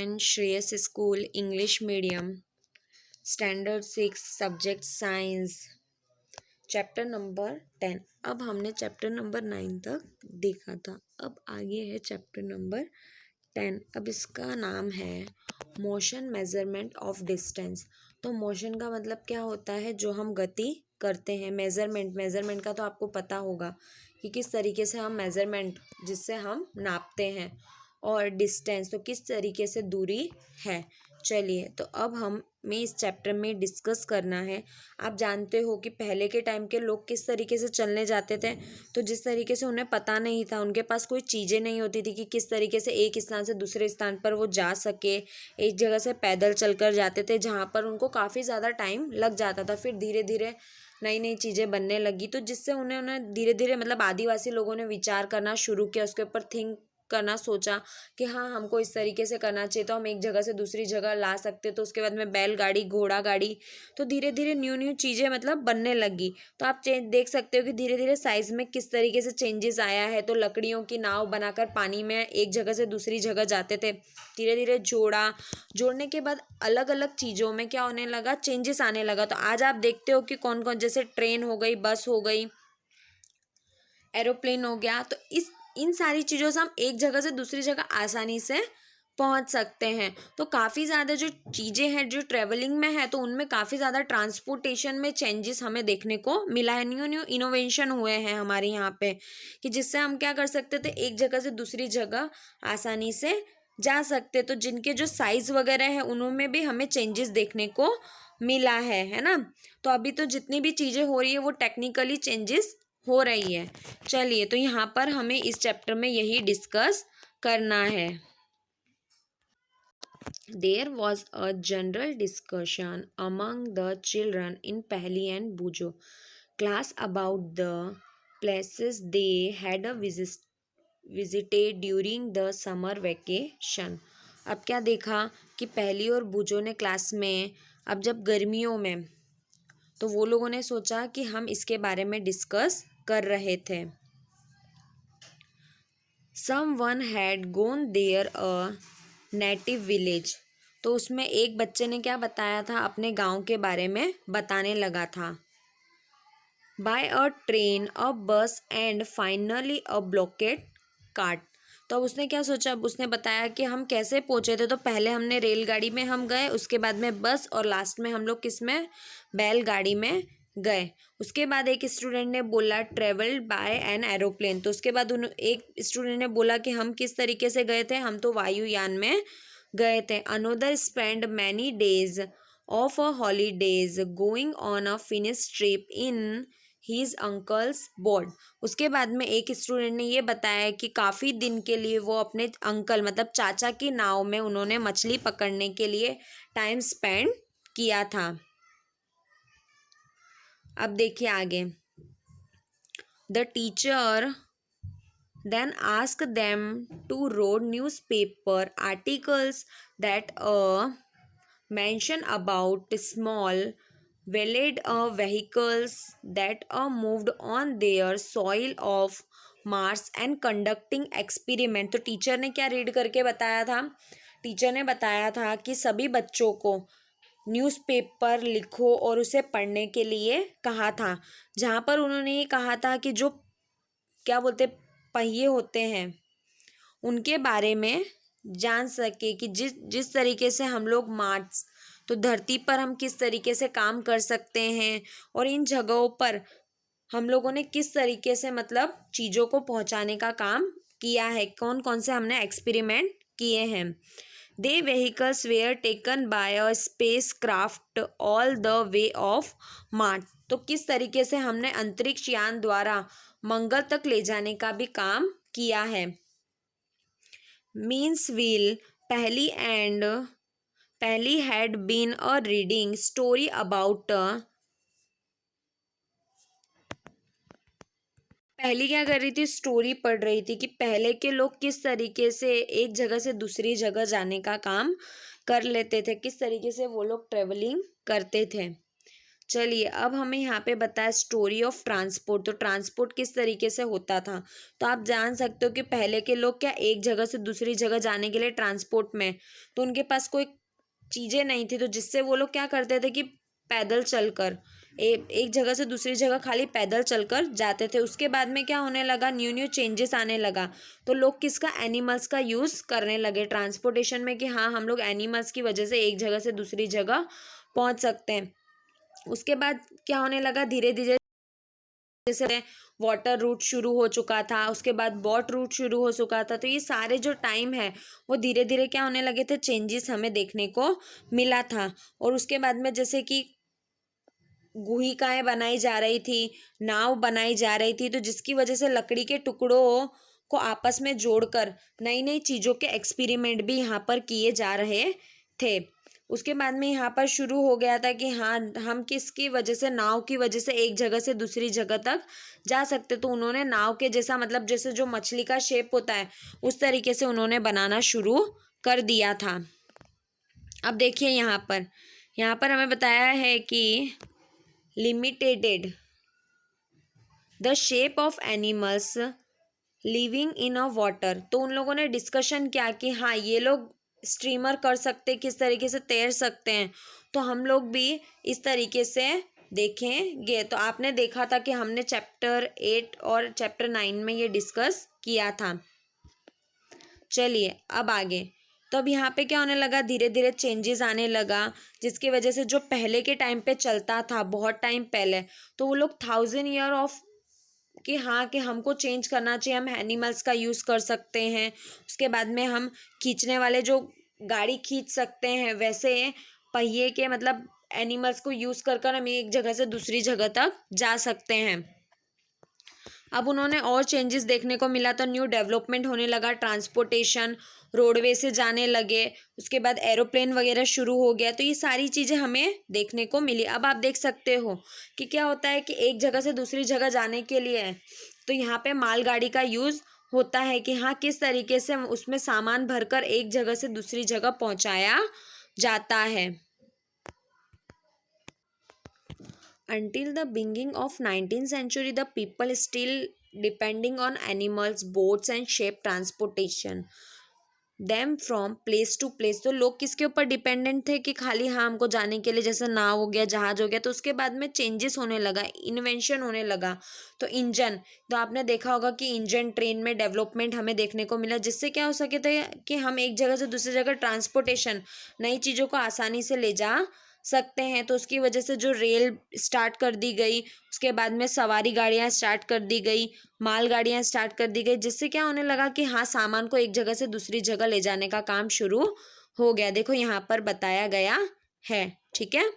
10 Shreyas school English medium standard 6 subject science chapter number 10। अब हमने chapter number 9 तक देखा था। अब आगे है चैप्टर नंबर 10। अब इसका नाम है मोशन मेजरमेंट ऑफ डिस्टेंस। तो मोशन का मतलब क्या होता है? जो हम गति करते हैं। मेजरमेंट का तो आपको पता होगा कि किस तरीके से हम मेजरमेंट जिससे हम नापते हैं, और डिस्टेंस तो किस तरीके से दूरी है। चलिए, तो अब हमें इस चैप्टर में डिस्कस करना है। आप जानते हो कि पहले के टाइम के लोग किस तरीके से चलने जाते थे। तो जिस तरीके से उन्हें पता नहीं था, उनके पास कोई चीज़ें नहीं होती थी कि किस तरीके से एक स्थान से दूसरे स्थान पर वो जा सके। एक जगह से पैदल चलकर जाते थे, जहाँ पर उनको काफ़ी ज़्यादा टाइम लग जाता था। फिर धीरे धीरे नई नई चीज़ें बनने लगी, तो जिससे उन्हें धीरे धीरे मतलब आदिवासी लोगों ने विचार करना शुरू किया, उसके ऊपर थिंक करना सोचा कि हाँ, हमको इस तरीके से करना चाहिए तो हम एक जगह से दूसरी जगह ला सकते। तो उसके बाद में बैलगाड़ी, घोड़ा गाड़ी, तो धीरे धीरे न्यू न्यू चीज़ें मतलब बनने लगी। तो आप देख सकते हो कि धीरे धीरे साइज़ में किस तरीके से चेंजेस आया है। तो लकड़ियों की नाव बनाकर पानी में एक जगह से दूसरी जगह जाते थे। धीरे धीरे जोड़ने के बाद अलग अलग चीज़ों में क्या होने लगा, चेंजेस आने लगा। तो आज आप देखते हो कि कौन कौन, जैसे ट्रेन हो गई, बस हो गई, एरोप्लेन हो गया। तो इन सारी चीज़ों से हम एक जगह से दूसरी जगह आसानी से पहुंच सकते हैं। तो काफ़ी ज़्यादा जो चीज़ें हैं जो ट्रेवलिंग में है, तो उनमें काफ़ी ज़्यादा ट्रांसपोर्टेशन में चेंजेस हमें देखने को मिला है। न्यू न्यू इनोवेशन हुए हैं हमारे यहाँ पे, कि जिससे हम क्या कर सकते थे, एक जगह से दूसरी जगह आसानी से जा सकते। तो जिनके जो साइज़ वगैरह है उनमें भी हमें चेंजेस देखने को मिला है ना। तो अभी तो जितनी भी चीज़ें हो रही है वो टेक्निकली चेंजेस हो रही है। चलिए, तो यहाँ पर हमें इस चैप्टर में यही डिस्कस करना है। There was a general discussion among the children in Pehli and Bujo class about the places they had visited during the summer vacation. अब क्या देखा कि पहली और बूजो ने क्लास में, अब जब गर्मियों में, तो वो लोगों ने सोचा कि हम इसके बारे में डिस्कस कर रहे थे। Someone had gone there a native village. तो उसमें एक बच्चे ने क्या बताया था, अपने गांव के बारे में बताने लगा था। By a train, a bus and finally a blockade cart. तो अब उसने क्या सोचा, अब उसने बताया कि हम कैसे पहुंचे थे। तो पहले हमने रेलगाड़ी में हम गए, उसके बाद में बस, और लास्ट में हम लोग किस में, बैलगाड़ी में गए। उसके बाद एक स्टूडेंट ने बोला ट्रेवल्ड बाय एन एरोप्लेन। तो उसके बाद एक स्टूडेंट ने बोला कि हम किस तरीके से गए थे, हम तो वायुयान में गए थे। Another spend many days of a holidays going on a finish trip in his uncle's board. उसके बाद में एक स्टूडेंट ने ये बताया कि काफ़ी दिन के लिए वो अपने अंकल मतलब चाचा की नाव में उन्होंने मछली पकड़ने के लिए टाइम स्पेंड किया था। अब देखिए आगे। The teacher then ask them to read newspaper articles that mention about small wheeled vehicles that moved on their soil of Mars and conducting experiment। तो टीचर ने क्या रीड करके बताया था, टीचर ने बताया था कि सभी बच्चों को न्यूज़पेपर लिखो और उसे पढ़ने के लिए कहा था, जहाँ पर उन्होंने ये कहा था कि जो क्या बोलते पहिए होते हैं उनके बारे में जान सके, कि जिस तरीके से हम लोग मार्स, तो धरती पर हम किस तरीके से काम कर सकते हैं, और इन जगहों पर हम लोगों ने किस तरीके से मतलब चीज़ों को पहुंचाने का काम किया है, कौन कौन से हमने एक्सपेरिमेंट किए हैं। They vehicles were taken by a spacecraft all the way of Mars. तो किस तरीके से हमने अंतरिक्ष यान द्वारा मंगल तक ले जाने का भी काम किया है। मीन्स व्हील पहली had been a reading story about, पहली क्या कर रही थी, स्टोरी पढ़ रही थी कि पहले के लोग किस तरीके से एक जगह से दूसरी जगह जाने का काम कर लेते थे, किस तरीके से वो लोग ट्रेवलिंग करते थे। चलिए अब हमें यहाँ पे बताया स्टोरी ऑफ ट्रांसपोर्ट। तो ट्रांसपोर्ट किस तरीके से होता था, तो आप जान सकते हो कि पहले के लोग क्या एक जगह से दूसरी जगह जाने के लिए ट्रांसपोर्ट में, तो उनके पास कोई चीज़ें नहीं थी, तो जिससे वो लोग क्या करते थे कि पैदल चलकर एक जगह से दूसरी जगह खाली पैदल चलकर जाते थे। उसके बाद में क्या होने लगा, न्यू न्यू चेंजेस आने लगा, तो लोग किसका, एनिमल्स का यूज़ करने लगे ट्रांसपोर्टेशन में, कि हाँ हम लोग एनिमल्स की वजह से एक जगह से दूसरी जगह पहुंच सकते हैं। उसके बाद क्या होने लगा, धीरे धीरे जैसे वाटर रूट शुरू हो चुका था, उसके बाद बोट रूट शुरू हो चुका था, तो ये सारे जो टाइम है वो धीरे धीरे क्या होने लगे थे, चेंजेस हमें देखने को मिला था। और उसके बाद में जैसे कि गुहिकाएं बनाई जा रही थी, नाव बनाई जा रही थी, तो जिसकी वजह से लकड़ी के टुकड़ों को आपस में जोड़कर नई नई चीज़ों के एक्सपेरिमेंट भी यहाँ पर किए जा रहे थे। उसके बाद में यहाँ पर शुरू हो गया था कि हाँ हम किसकी वजह से, नाव की वजह से एक जगह से दूसरी जगह तक जा सकते, तो उन्होंने नाव के जैसा, मतलब जैसे जो मछली का शेप होता है उस तरीके से उन्होंने बनाना शुरू कर दिया था। अब देखिए यहाँ पर हमें बताया है कि limited the shape of animals living in a water. तो उन लोगों ने डिस्कशन किया कि हाँ ये लोग स्ट्रीमर कर सकते, किस तरीके से तैर सकते हैं, तो हम लोग भी इस तरीके से देखेंगे। तो आपने देखा था कि हमने चैप्टर 8 और चैप्टर 9 में ये डिस्कस किया था। चलिए अब आगे, तो अब यहाँ पे क्या होने लगा, धीरे धीरे चेंजेस आने लगा, जिसकी वजह से जो पहले के टाइम पे चलता था बहुत टाइम पहले, तो वो लोग 1000 ईयर ऑफ कि हाँ कि हमको चेंज करना चाहिए, हम एनिमल्स का यूज़ कर सकते हैं। उसके बाद में हम खींचने वाले जो गाड़ी खींच सकते हैं, वैसे पहिए के मतलब एनिमल्स को यूज़ कर हम एक जगह से दूसरी जगह तक जा सकते हैं। अब उन्होंने और चेंजेस देखने को मिला, तो न्यू डेवलपमेंट होने लगा, ट्रांसपोर्टेशन रोडवे से जाने लगे, उसके बाद एरोप्लेन वगैरह शुरू हो गया, तो ये सारी चीज़ें हमें देखने को मिली। अब आप देख सकते हो कि क्या होता है कि एक जगह से दूसरी जगह जाने के लिए तो यहाँ पे मालगाड़ी का यूज़ होता है कि हाँ किस तरीके से उसमें सामान भरकर एक जगह से दूसरी जगह पहुँचाया जाता है। Until the beginning of 19th century, the people still depending on animals, boats and ship transportation them from place to place। तो लोग किसके ऊपर डिपेंडेंट थे कि खाली हाँ हमको जाने के लिए, जैसे नाव हो गया, जहाज हो गया, तो उसके बाद में चेंजेस होने लगा, इन्वेंशन होने लगा, तो इंजन, तो आपने देखा होगा कि इंजन ट्रेन में डेवलपमेंट हमें देखने को मिला, जिससे क्या हो सके थे कि हम एक जगह से दूसरी जगह ट्रांसपोर्टेशन, नई चीज़ों को आसानी से ले जा सकते हैं। तो उसकी वजह से जो रेल स्टार्ट कर दी गई, उसके बाद में सवारी गाड़ियाँ स्टार्ट कर दी गई, माल गाड़ियाँ स्टार्ट कर दी गई, जिससे क्या होने लगा कि हाँ सामान को एक जगह से दूसरी जगह ले जाने का काम शुरू हो गया। देखो यहाँ पर बताया गया है, ठीक है।